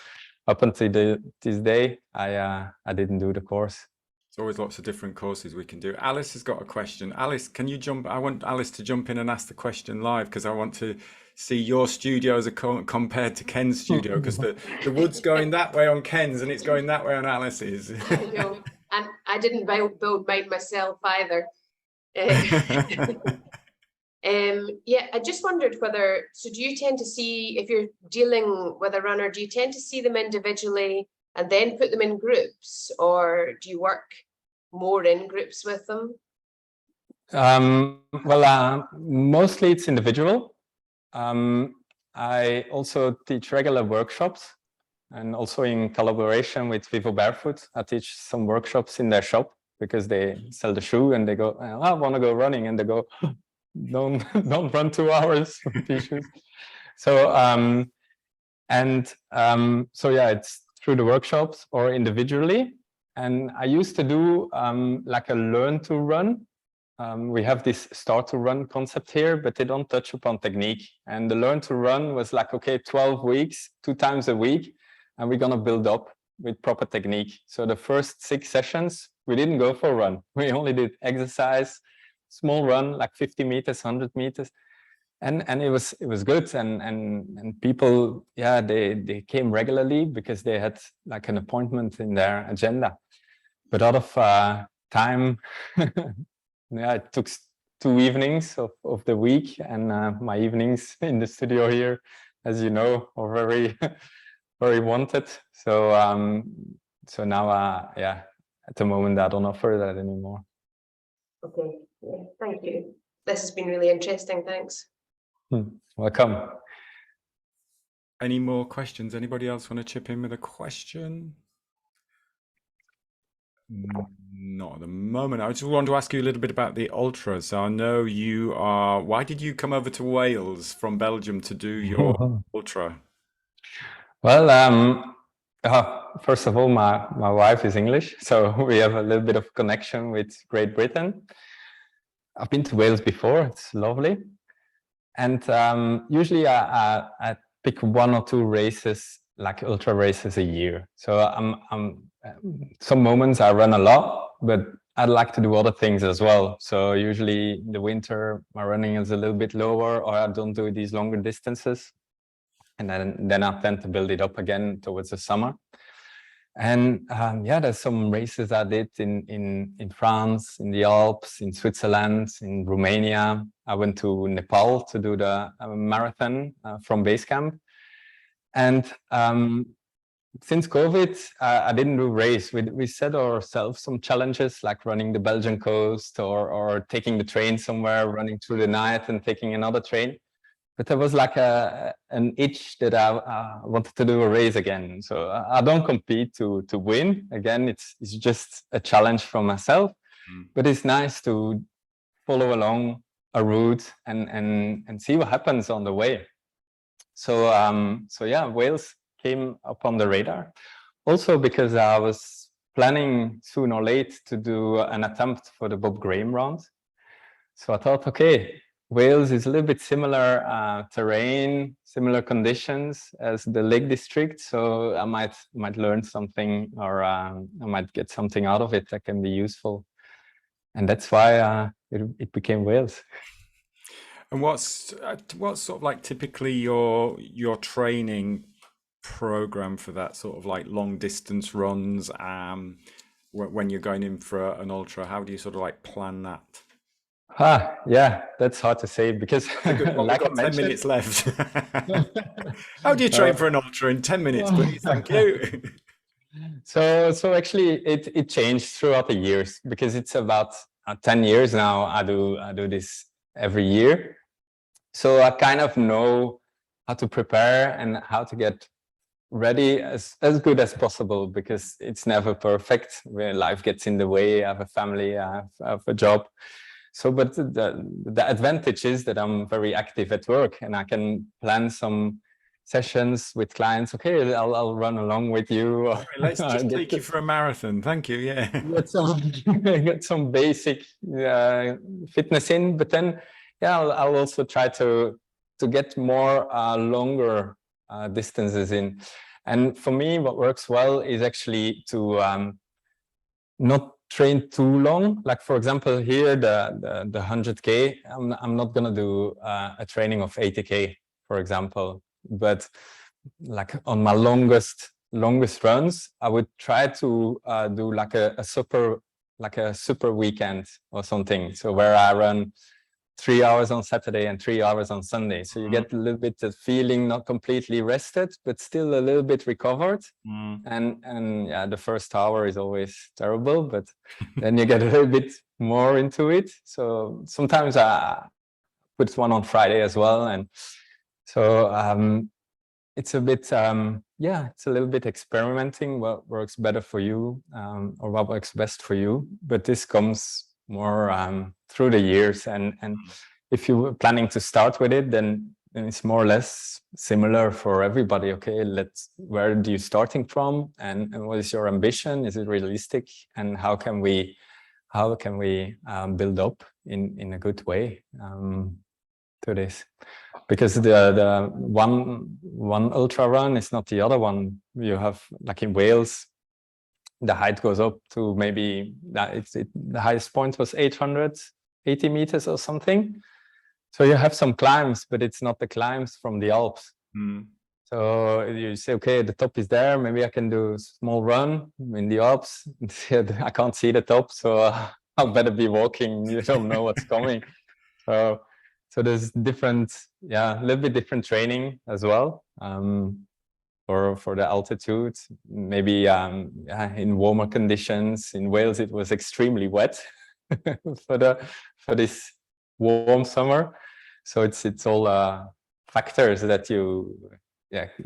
up until this day, I didn't do the course. There's always lots of different courses we can do. Alice has got a question. Alice, can you jump? I want Alice to jump in and ask the question live, because I want to see your studio as compared to Ken's studio, because the wood's going that way on Ken's and it's going that way on Alice's. I know, and I didn't build mine myself either. Yeah, I just wondered whether, so do you tend to see, if you're dealing with a runner, do you tend to see them individually and then put them in groups, or do you work more in groups with them? Well, mostly it's individual. I also teach regular workshops, and also in collaboration with Vivo Barefoot, I teach some workshops in their shop, because they sell the shoe and they go, oh, I want to go running, and they go, don't run 2 hours with these shoes. So so yeah, it's through the workshops or individually. And I used to do like a learn to run. We have this start to run concept here, but they don't touch upon technique. And the learn to run was like, okay, 12 weeks, 2 times a week, and we're gonna build up with proper technique. So the first 6 sessions, we didn't go for a run. We only did exercise, small run, like 50 meters, 100 meters. And it was good, and people, yeah, they came regularly because they had like an appointment in their agenda. But out of time, yeah, it took 2 evenings of the week, and my evenings in the studio here, as you know, are very very wanted. So so now yeah, at the moment I don't offer that anymore. Okay, yeah, thank you. This has been really interesting. Thanks. Welcome. Any more questions? Anybody else want to chip in with a question? Not at the moment. I just want to ask you a little bit about the ultra. So I know you are, why did you come over to Wales from Belgium to do your ultra? Well, first of all, my wife is English, so we have a little bit of connection with Great Britain. I've been to Wales before, it's lovely. And usually I pick 1 or 2 races, like ultra races a year. So some moments I run a lot, but I'd like to do other things as well. So usually in the winter, my running is a little bit lower, or I don't do these longer distances. And then I tend to build it up again towards the summer. And yeah, there's some races I did in France, in the Alps, in Switzerland, in Romania. I went to Nepal to do the marathon from base camp. And since COVID, I didn't do race. We set ourselves some challenges, like running the Belgian coast, or taking the train somewhere, running through the night and taking another train. But there was like an itch that I wanted to do a race again. So I don't compete to win. Again, it's just a challenge for myself. But it's nice to follow along a route and see what happens on the way. So so yeah, Wales came up on the radar. Also because I was planning soon or late to do an attempt for the Bob Graham round. So I thought, okay, Wales is a little bit similar terrain, similar conditions as the Lake District. So I might learn something, or I might get something out of it that can be useful. And that's why it became Wales. And what's sort of like typically your training program for that sort of like long distance runs? When you're going in for an ultra, how do you sort of like plan that? Yeah, that's hard to say because We've like got 10 minutes left. How do you train for an ultra in 10 minutes, please? Thank you. So actually it changed throughout the years, because it's about 10 years now. I do this every year. So I kind of know how to prepare and how to get ready as good as possible, because it's never perfect. Where life gets in the way. I have a family, I have a job. So, but the advantage is that I'm very active at work, and I can plan some sessions with clients. Okay, I'll run along with you. Let's just take you for a marathon. Thank you. Yeah. Get some basic fitness in, but then I'll also try to get more longer distances in. And for me, what works well is actually to not train too long. Like for example, here the 100K, I'm not gonna do a training of 80K, for example. But like on my longest runs, I would try to do like a super weekend or something. So where I run 3 hours on Saturday and 3 hours on Sunday. So you get a little bit of feeling not completely rested, but still a little bit recovered. And yeah, the first hour is always terrible, but then you get a little bit more into it. So sometimes I put one on Friday as well. And so it's a bit, it's a little bit experimenting what works better for you, or what works best for you. But this comes more through the years, and if you were planning to start with it, then it's more or less similar for everybody. Okay, where are you starting from, and what is your ambition? Is it realistic, and how can we build up in a good way to this? Because the one ultra run is not the other one. You have, like in Wales, the height goes up to maybe the highest point was 880 meters or something. So you have some climbs, but it's not the climbs from the Alps. So you say, okay, the top is there. Maybe I can do a small run in the Alps. I can't see the top, so I'll better be walking. You don't know what's coming. So there's different, a little bit different training as well. For the altitude, maybe in warmer conditions. In Wales, it was extremely wet for this warm summer. So it's all factors that you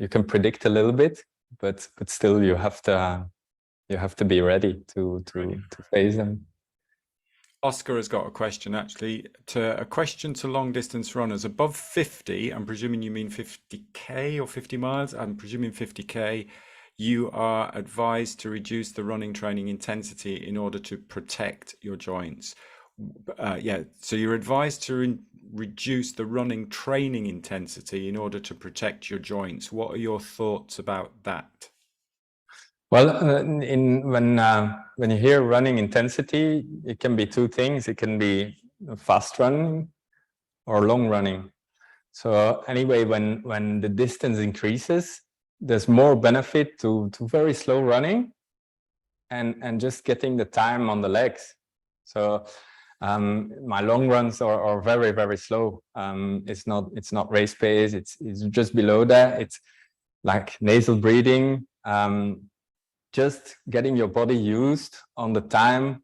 can predict a little bit, but still you have to be ready to face them. Oscar has got a question, actually. A question to long distance runners above 50. I'm presuming you mean 50K or 50 miles. I'm presuming 50K. You are advised to reduce the running training intensity in order to protect your joints. So you're advised to reduce the running training intensity in order to protect your joints. What are your thoughts about that? Well, when you hear running intensity, it can be two things. It can be fast running or long running. So anyway, when the distance increases, there's more benefit to very slow running and just getting the time on the legs. So my long runs are very, very slow. It's not race pace. It's just below that. It's like nasal breathing. Just getting your body used on the time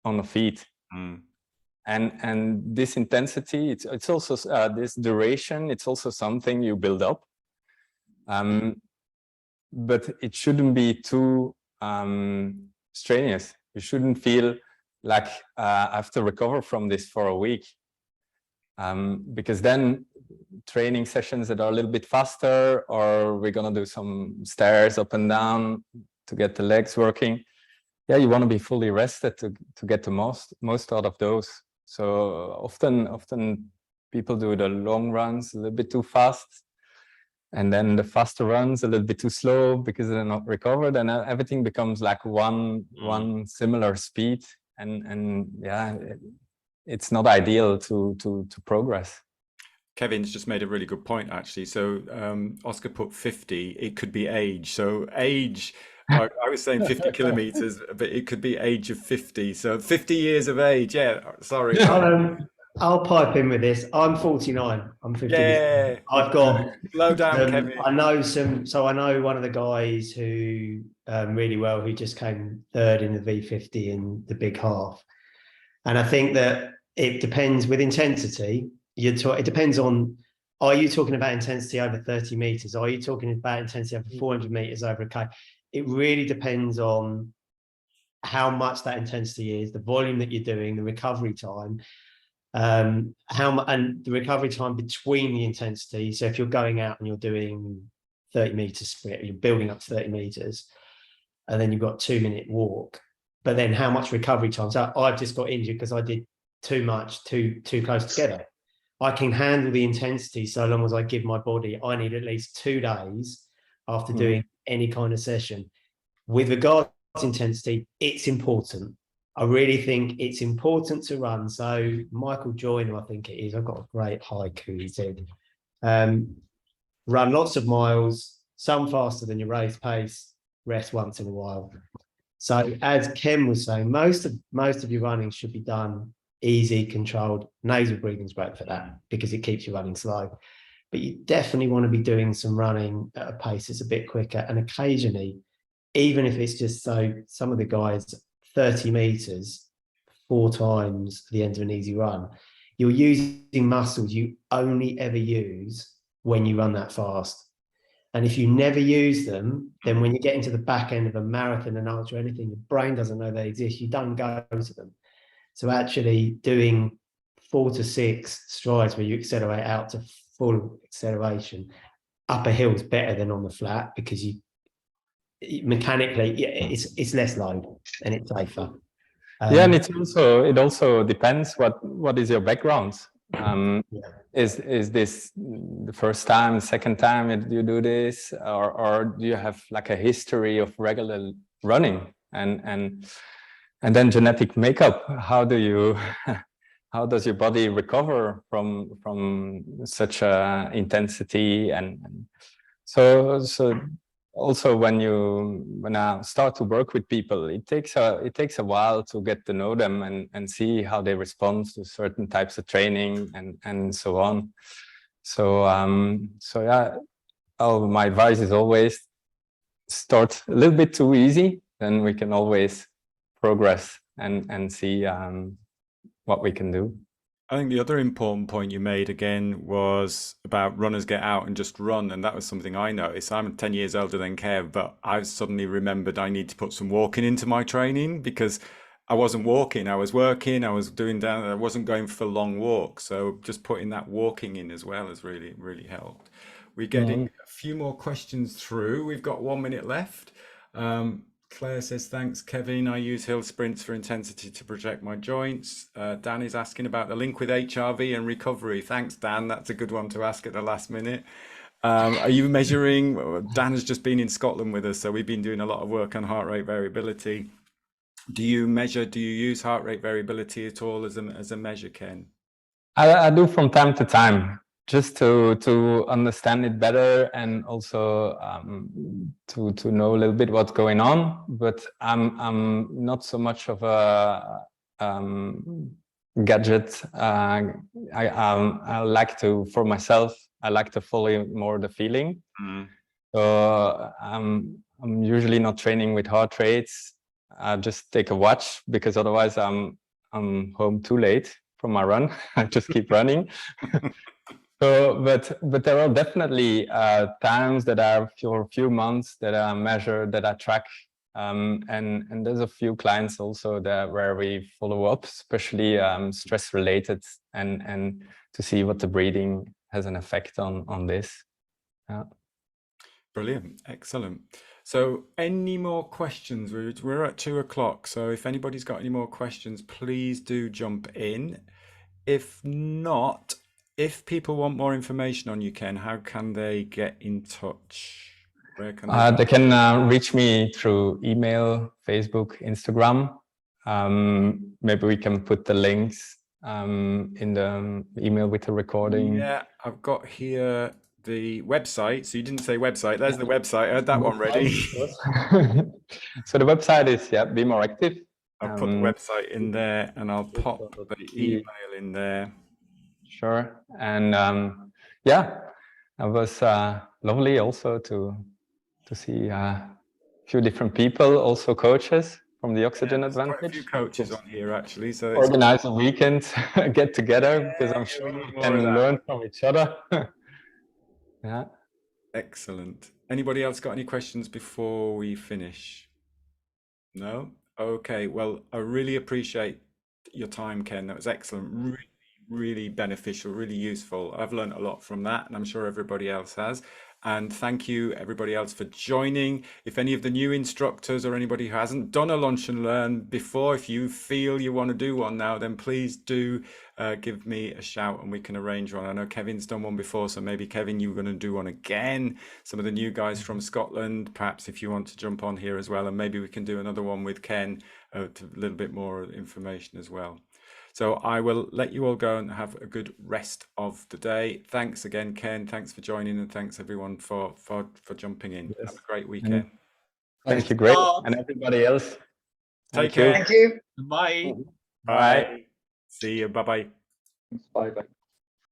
on the feet. And this intensity, it's also this duration, it's also something you build up. But it shouldn't be too strenuous. You shouldn't feel like I have to recover from this for a week. Because then training sessions that are a little bit faster, or we're gonna do some stairs up and down to get the legs working. Yeah, you want to be fully rested to get the most out of those. So often people do the long runs a little bit too fast, and then the faster runs a little bit too slow because they're not recovered, and everything becomes like one similar speed, and yeah, it's not ideal to progress. Kevin's just made a really good point, actually. So Oscar put 50. It could be age. So age, I was saying 50 kilometers, but it could be age of 50. So 50 years of age. Yeah, sorry. I'll pipe in with this. I'm 49. I'm 50. Yeah. I've got. Slow down, Kevin. I know some. So I know one of the guys who really well, who just came third in the V50 in the big half. And I think that it depends with intensity. It depends on, are you talking about intensity over 30 meters? Are you talking about intensity over 400 meters over a K? It really depends on how much that intensity is, the volume that you're doing, the recovery time, and the recovery time between the intensity. So if you're going out and you're doing 30 meter sprint, you're building up to 30 meters, and then you've got 2-minute walk, but then how much recovery time? So I've just got injured because I did too much, too close together. I can handle the intensity so long as I give my body, I need at least 2 days after doing any kind of session. With regards to intensity, it's important. I really think it's important to run. So Michael Joyner, I think it is, I've got a great haiku, he said, run lots of miles, some faster than your race pace, rest once in a while. So as Ken was saying, most of your running should be done easy, controlled. Nasal breathing is great for that because it keeps you running slow. But you definitely want to be doing some running at a pace that's a bit quicker. And occasionally, even if it's just so some of the guys 30 meters 4 times at the end of an easy run, you're using muscles you only ever use when you run that fast. And if you never use them, then when you get into the back end of a marathon, an ultra, anything, your brain doesn't know they exist. You don't go to them. So actually doing 4 to 6 strides where you accelerate out to full acceleration up a hill is better than on the flat because you mechanically, it's less load and it's safer. Yeah, and it also depends what is your background. Is this the first time, second time you do this, or do you have like a history of regular running and then genetic makeup? How does your body recover from such a intensity? And so also when I start to work with people, it takes a while to get to know them and see how they respond to certain types of training and so on. So yeah, my advice is always start a little bit too easy, then we can always progress and see what we can do. I think the other important point you made again was about runners get out and just run, and that was something I noticed. I'm 10 years older than Kev, but I suddenly remembered I need to put some walking into my training because I wasn't walking, I was working, I was I wasn't going for long walks. So just putting that walking in as well has really, really helped. We're getting a few more questions through. We've got 1 minute left. Claire says, thanks, Kevin. I use hill sprints for intensity to protect my joints. Dan is asking about the link with HRV and recovery. Thanks, Dan. That's a good one to ask at the last minute. Are you measuring? Dan has just been in Scotland with us, so we've been doing a lot of work on heart rate variability. Do you use heart rate variability at all as a measure, Ken? I do from time to time, just to understand it better and also to know a little bit what's going on. But I'm not so much of a gadget. I like to, for myself, I like to follow more the feeling. So I'm usually not training with heart rates. I just take a watch because otherwise I'm home too late from my run. I just keep running. So, but there are definitely times that are for a few months that I measure, that I track, and there's a few clients also where we follow up, especially stress related, and to see what the breathing has an effect on this. Yeah. Brilliant, excellent. So any more questions? We're at 2 o'clock. So if anybody's got any more questions, please do jump in. If not, if people want more information on you, Ken, how can they get in touch? Where can They can reach me through email, Facebook, Instagram. Maybe we can put the links in the email with the recording. Yeah, I've got here the website. So you didn't say website. There's the website. I had that one ready. So the website is BeMoreActive. I'll put the website in there and I'll pop the email in there. Sure. And yeah, it was lovely also to see a few different people, also coaches from the Oxygen Advantage. Quite a few coaches on here actually. So organize a weekend, get together, because I'm sure we can learn from each other. Yeah. Excellent. Anybody else got any questions before we finish? No? Okay. Well, I really appreciate your time, Ken. That was excellent. Really, really beneficial, really useful. I've learned a lot from that, and I'm sure everybody else has. And thank you everybody else for joining. If any of the new instructors or anybody who hasn't done a Lunch and Learn before, if you feel you want to do one now, then please do give me a shout and we can arrange one. I know Kevin's done one before, so maybe Kevin, you were going to do one again. Some of the new guys from Scotland, perhaps if you want to jump on here as well, and maybe we can do another one with Ken, a little bit more information as well. So I will let you all go and have a good rest of the day. Thanks again, Ken. Thanks for joining, and thanks everyone for jumping in. Yes. Have a great weekend. Thank you, Gray, and everybody else. Take care. Thank you. Bye. Bye. See you. Bye-bye. Bye-bye.